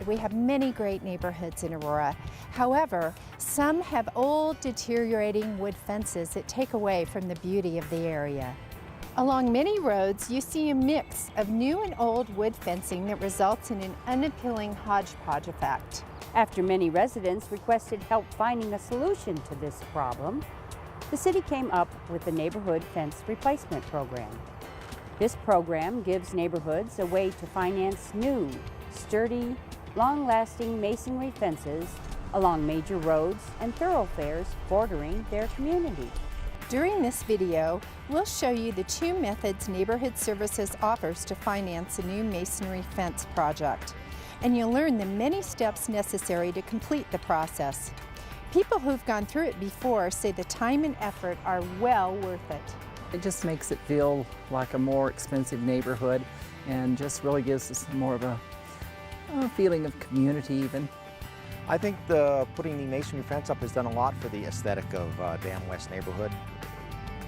we have many great neighborhoods in Aurora. However, some have old, deteriorating wood fences that take away from the beauty of the area. Along many roads, you see a mix of new and old wood fencing that results in an unappealing hodgepodge effect. After many residents requested help finding a solution to this problem, the city came up with the Neighborhood Fence Replacement Program. This program gives neighborhoods a way to finance new, sturdy, long-lasting masonry fences along major roads and thoroughfares bordering their community. During this video, we'll show you the two methods Neighborhood Services offers to finance a new masonry fence project. And you'll learn the many steps necessary to complete the process. People who've gone through it before say the time and effort are well worth it. It just makes it feel like a more expensive neighborhood and just really gives us more of a feeling of community even. I think putting the masonry fence up has done a lot for the aesthetic of Dam West neighborhood.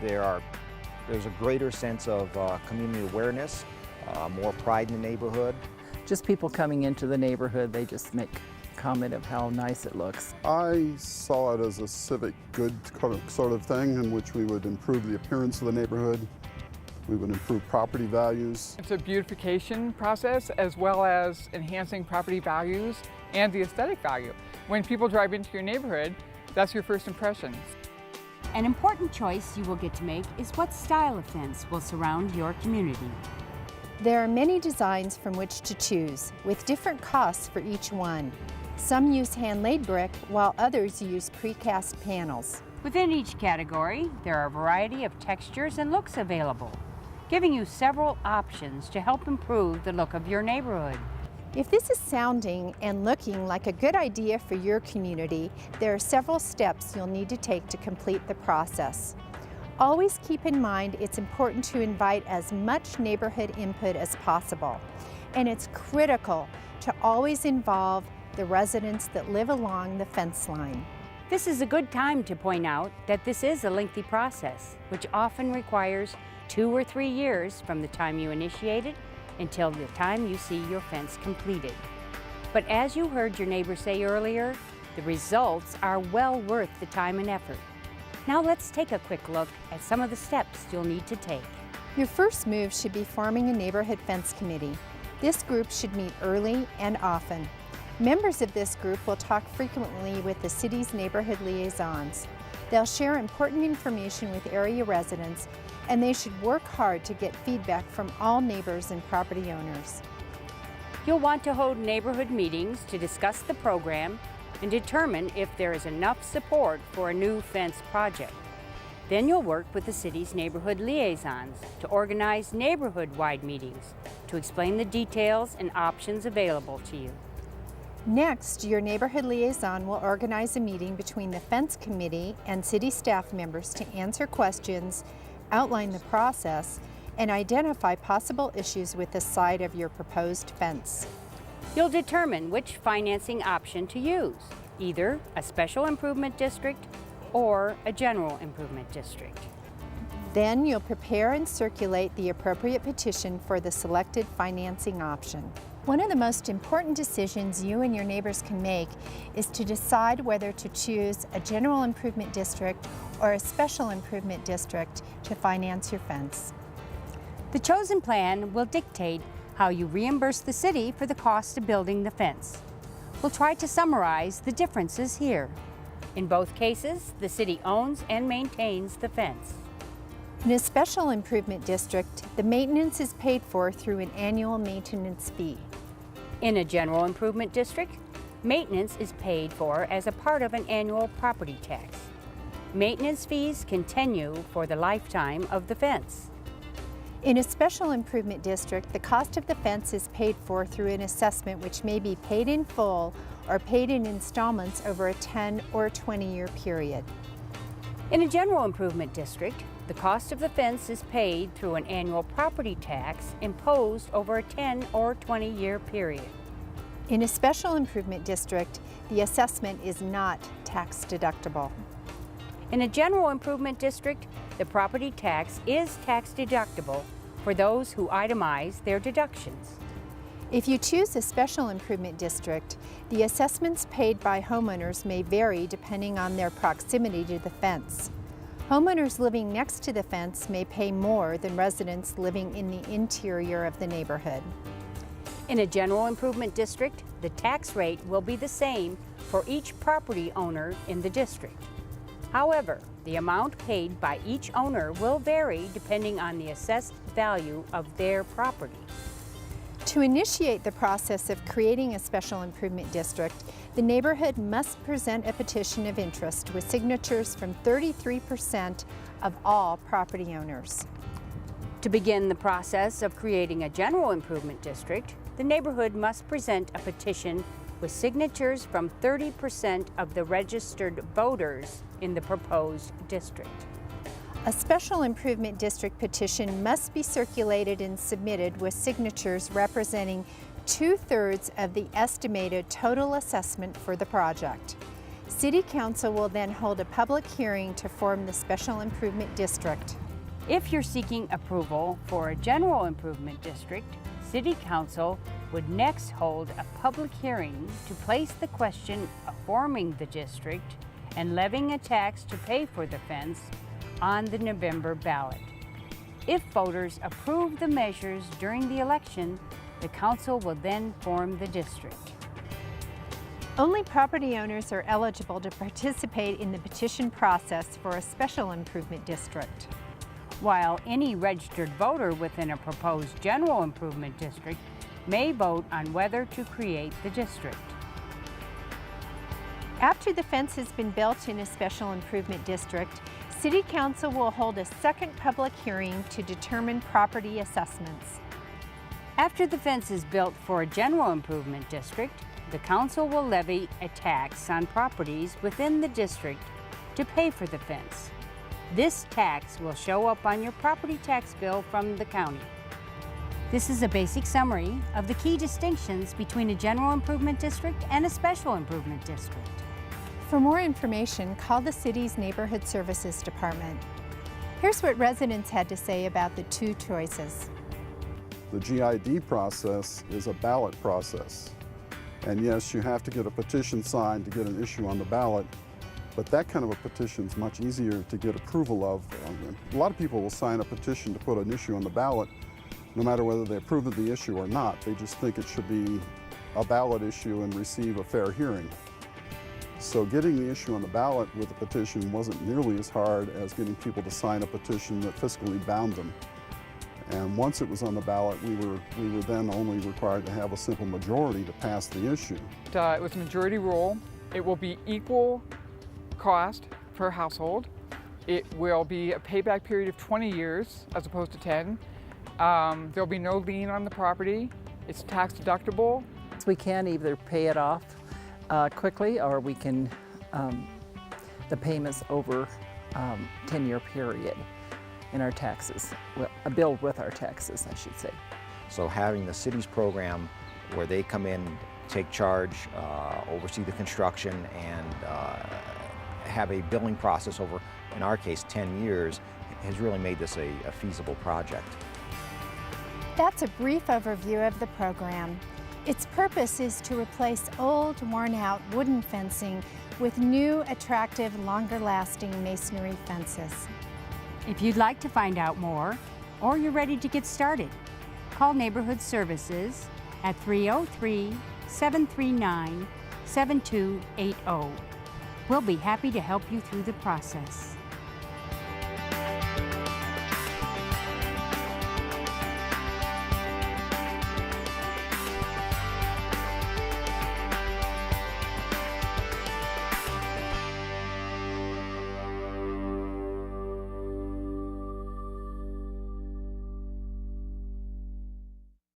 There's a greater sense of community awareness, more pride in the neighborhood. Just people coming into the neighborhood, they just make comment of how nice it looks. I saw it as a civic good sort of thing in which we would improve the appearance of the neighborhood. We would improve property values. It's a beautification process as well as enhancing property values and the aesthetic value. When people drive into your neighborhood, that's your first impression. An important choice you will get to make is what style of fence will surround your community. There are many designs from which to choose, with different costs for each one. Some use hand-laid brick, while others use precast panels. Within each category, there are a variety of textures and looks available, giving you several options to help improve the look of your neighborhood. If this is sounding and looking like a good idea for your community, there are several steps you'll need to take to complete the process. Always keep in mind it's important to invite as much neighborhood input as possible. And it's critical to always involve the residents that live along the fence line. This is a good time to point out that this is a lengthy process, which often requires 2 or 3 years from the time you initiate it until the time you see your fence completed. But as you heard your neighbor say earlier, the results are well worth the time and effort. Now let's take a quick look at some of the steps you'll need to take. Your first move should be forming a neighborhood fence committee. This group should meet early and often. Members of this group will talk frequently with the city's neighborhood liaisons. They'll share important information with area residents, and they should work hard to get feedback from all neighbors and property owners. You'll want to hold neighborhood meetings to discuss the program and determine if there is enough support for a new fence project. Then you'll work with the city's neighborhood liaisons to organize neighborhood-wide meetings to explain the details and options available to you. Next, your neighborhood liaison will organize a meeting between the fence committee and city staff members to answer questions, outline the process, and identify possible issues with the side of your proposed fence. You'll determine which financing option to use, either a special improvement district or a general improvement district. Then you'll prepare and circulate the appropriate petition for the selected financing option. One of the most important decisions you and your neighbors can make is to decide whether to choose a general improvement district or a special improvement district to finance your fence. The chosen plan will dictate how you reimburse the city for the cost of building the fence. We'll try to summarize the differences here. In both cases, the city owns and maintains the fence. In a special improvement district, the maintenance is paid for through an annual maintenance fee. In a general improvement district, maintenance is paid for as a part of an annual property tax. Maintenance fees continue for the lifetime of the fence. In a special improvement district, the cost of the fence is paid for through an assessment which may be paid in full or paid in installments over a 10 or 20-year period. In a general improvement district, the cost of the fence is paid through an annual property tax imposed over a 10 or 20-year period. In a special improvement district, the assessment is not tax deductible. In a general improvement district, the property tax is tax deductible for those who itemize their deductions. If you choose a special improvement district, the assessments paid by homeowners may vary depending on their proximity to the fence. Homeowners living next to the fence may pay more than residents living in the interior of the neighborhood. In a general improvement district, the tax rate will be the same for each property owner in the district. However, the amount paid by each owner will vary depending on the assessed value of their property. To initiate the process of creating a special improvement district, the neighborhood must present a petition of interest with signatures from 33% of all property owners. To begin the process of creating a general improvement district, the neighborhood must present a petition with signatures from 30% of the registered voters in the proposed district. A special improvement district petition must be circulated and submitted with signatures representing 2/3 of the estimated total assessment for the project. City Council will then hold a public hearing to form the special improvement district. If you're seeking approval for a general improvement district, City Council would next hold a public hearing to place the question of forming the district and levying a tax to pay for the fence on the November ballot. If voters approve the measures during the election, the council will then form the district. Only property owners are eligible to participate in the petition process for a special improvement district. While any registered voter within a proposed general improvement district may vote on whether to create the district. After the fence has been built in a special improvement district, City Council will hold a second public hearing to determine property assessments. After the fence is built for a general improvement district, the council will levy a tax on properties within the district to pay for the fence. This tax will show up on your property tax bill from the county. This is a basic summary of the key distinctions between a general improvement district and a special improvement district. For more information, call the city's Neighborhood Services Department. Here's what residents had to say about the two choices. The GID process is a ballot process. And yes, you have to get a petition signed to get an issue on the ballot, but that kind of a petition is much easier to get approval of. A lot of people will sign a petition to put an issue on the ballot, no matter whether they approve of the issue or not. They just think it should be a ballot issue and receive a fair hearing. So getting the issue on the ballot with a petition wasn't nearly as hard as getting people to sign a petition that fiscally bound them. And once it was on the ballot, we were then only required to have a simple majority to pass the issue. It was a majority rule. It will be equal cost per household. It will be a payback period of 20 years as opposed to 10. There'll be no lien on the property. It's tax deductible. We can either pay it off quickly, or we can, the payments over 10-year period in our taxes, well, billed with our taxes, I should say. So having the city's program where they come in, take charge, oversee the construction, and have a billing process over, in our case, 10 years, has really made this a feasible project. That's a brief overview of the program. Its purpose is to replace old, worn-out wooden fencing with new, attractive, longer-lasting masonry fences. If you'd like to find out more, or you're ready to get started, call Neighborhood Services at 303-739-7280. We'll be happy to help you through the process.